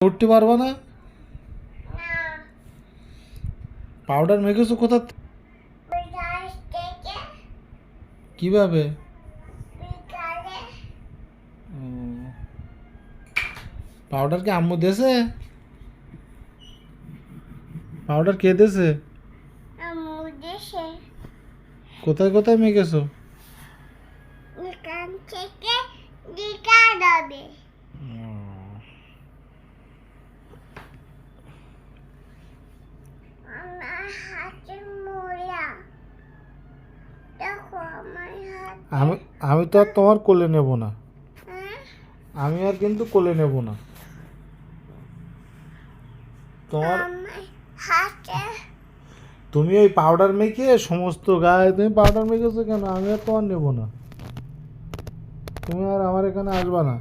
উঠতে পারবা না? পাউডার মেখেছো কোথা কিভাবে? পাউডার কি আম্মু দেছে? পাউডার কে দেছে? কোথায় কোথায় মেখেছো? আমি আমি তো আর তোমার কোলে নেব না। আমি আর কিন্তু কোলে নেব না তোমার। তুমি ওই পাউডার মেখে সমস্ত গায়ে তুমি পাউডার মেখেছো কেন? আমি আর তোমার নেব না। তুমি আর আমার এখানে আসবা না।